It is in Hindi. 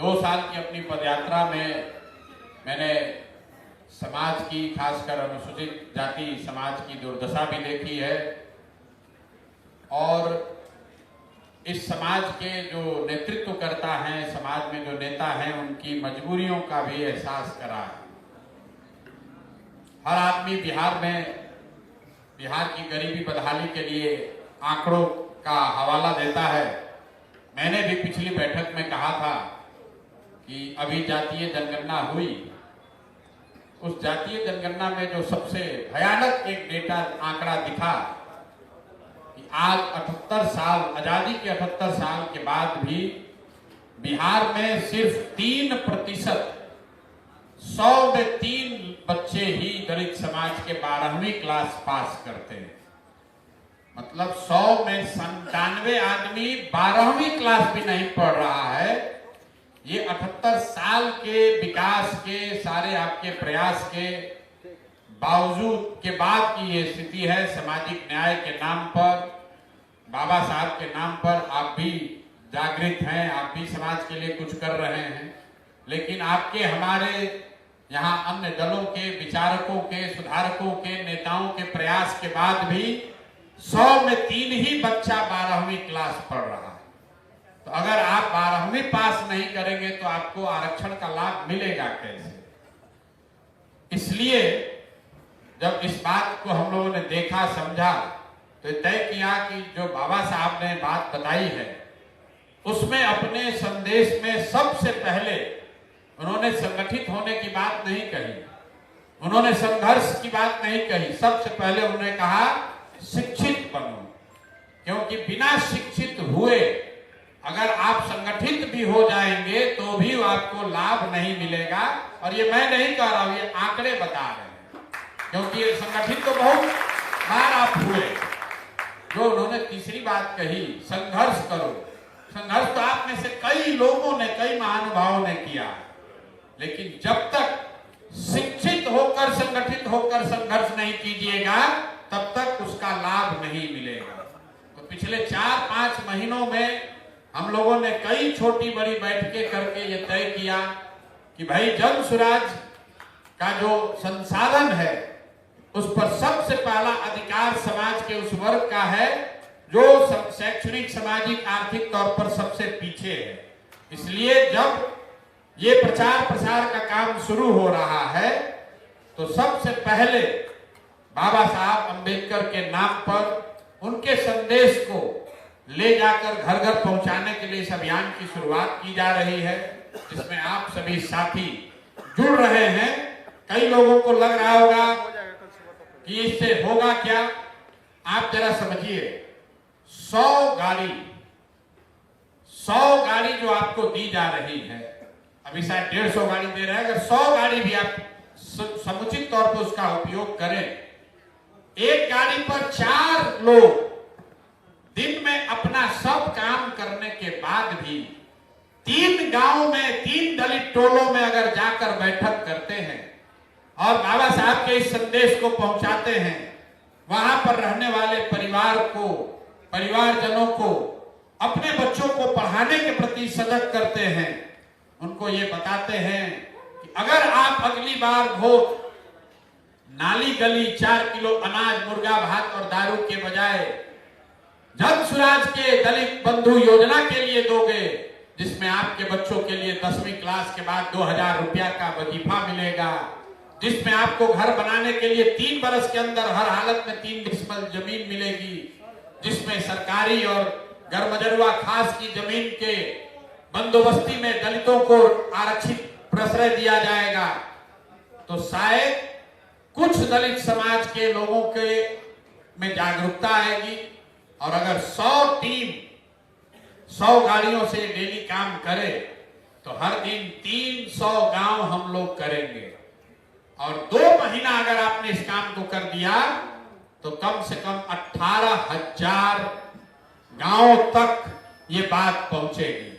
2 साल की अपनी पदयात्रा में मैंने समाज की, खासकर अनुसूचित जाति समाज की दुर्दशा भी देखी है और इस समाज के जो नेतृत्व करता है, समाज में जो नेता हैं, उनकी मजबूरियों का भी एहसास करा है। हर आदमी बिहार की गरीबी बदहाली के लिए आंकड़ों का हवाला देता है। मैंने भी पिछली बैठक में कहा था कि अभी जातीय जनगणना हुई, उस जातीय जनगणना में जो सबसे भयानक एक डेटा आंकड़ा दिखा कि आज 78 साल, आजादी के 78 साल के बाद भी बिहार में सिर्फ 3%, 100 में 3 बच्चे ही दलित समाज के 12वीं क्लास पास करते हैं। मतलब 100 में 97 आदमी 12वीं क्लास भी नहीं पढ़ रहा है। ये 78 साल के विकास के, सारे आपके प्रयास के बावजूद के बाद की ये स्थिति है। सामाजिक न्याय के नाम पर, बाबा साहब के नाम पर आप भी जागृत हैं, आप भी समाज के लिए कुछ कर रहे हैं, लेकिन आपके, हमारे यहाँ अन्य दलों के विचारकों के, सुधारकों के, नेताओं के प्रयास के बाद भी 100 में 3 ही बच्चा 12वीं क्लास पढ़ रहा है। तो अगर आप 12वीं पास नहीं करेंगे तो आपको आरक्षण का लाभ मिलेगा कैसे? इसलिए जब इस बात को हम लोगों ने देखा, समझा, तो तय किया कि जो बाबा साहब ने बात बताई है उसमें अपने संदेश में सबसे पहले उन्होंने संगठित होने की बात नहीं कही, उन्होंने संघर्ष की बात नहीं कही। सबसे पहले उन्होंने कहा शिक्षित बनो, क्योंकि बिना शिक्षित हुए अगर आप संगठित भी हो जाएंगे तो भी आपको लाभ नहीं मिलेगा। और ये मैं नहीं कह रहा हूं, ये आंकड़े बता रहे हैं, क्योंकि ये संगठित तो बहुत बार आप हुए। जो उन्होंने तीसरी बात कही, संघर्ष करो, संघर्ष तो आप में से कई लोगों ने, कई महानुभावों ने किया, लेकिन जब तक शिक्षित होकर, संगठित होकर संघर्ष नहीं कीजिएगा तब तक उसका लाभ नहीं मिलेगा। तो पिछले 4-5 महीनों में हम लोगों ने कई छोटी बड़ी बैठकें करके ये तय किया कि भाई जन सुराज का जो संसाधन है उस पर सबसे पहला अधिकार समाज के उस वर्ग का है जो शैक्षणिक, सामाजिक, आर्थिक तौर पर सबसे पीछे है। इसलिए जब ये प्रचार प्रसार का काम शुरू हो रहा है तो सबसे पहले बाबा साहब अंबेडकर के नाम पर उनके संदेश को ले जाकर घर घर पहुंचाने के लिए इस अभियान की शुरुआत की जा रही है, जिसमें आप सभी साथी जुड़ रहे हैं। कई लोगों को लग रहा होगा कि इससे होगा क्या। आप जरा समझिए, 100 गाड़ी जो आपको दी जा रही है, अभी शायद 150 गाड़ी दे रहे हैं, अगर 100 गाड़ी भी आप समुचित तौर पर उसका उपयोग करें, एक गाड़ी पर 4 लोग दिन में अपना सब काम करने के बाद भी 3 गांव में, 3 दलित टोलों में अगर जाकर बैठक करते हैं और बाबा साहब के इस संदेश को पहुंचाते हैं, वहां पर रहने वाले परिवारजनों को, अपने बच्चों को पढ़ाने के प्रति सजग करते हैं, उनको ये बताते हैं कि अगर आप अगली बार वोट नाली गली 4 किलो अनाज, मुर्गा भात और दारू के बजाय जन सुराज के दलित बंधु योजना के लिए दोगे, जिसमें आपके बच्चों के लिए 10वीं क्लास के बाद 2000 रुपया का वजीफा मिलेगा, जिसमें आपको घर बनाने के लिए 3 बरस के अंदर हर हालत में 3 डिसमिल जमीन मिलेगी, जिसमें सरकारी और गरमजरुआ खास की जमीन के बंदोबस्ती में दलितों को आरक्षित प्रश्रय दिया जाएगा, तो शायद कुछ दलित समाज के लोगों के में जागरूकता आएगी। और अगर 100 टीम 100 गाड़ियों से डेली काम करे तो हर दिन 300 गांव हम लोग करेंगे। और 2 महीना अगर आपने इस काम को कर दिया तो कम से कम 18,000 गांवों तक ये बात पहुंचेगी।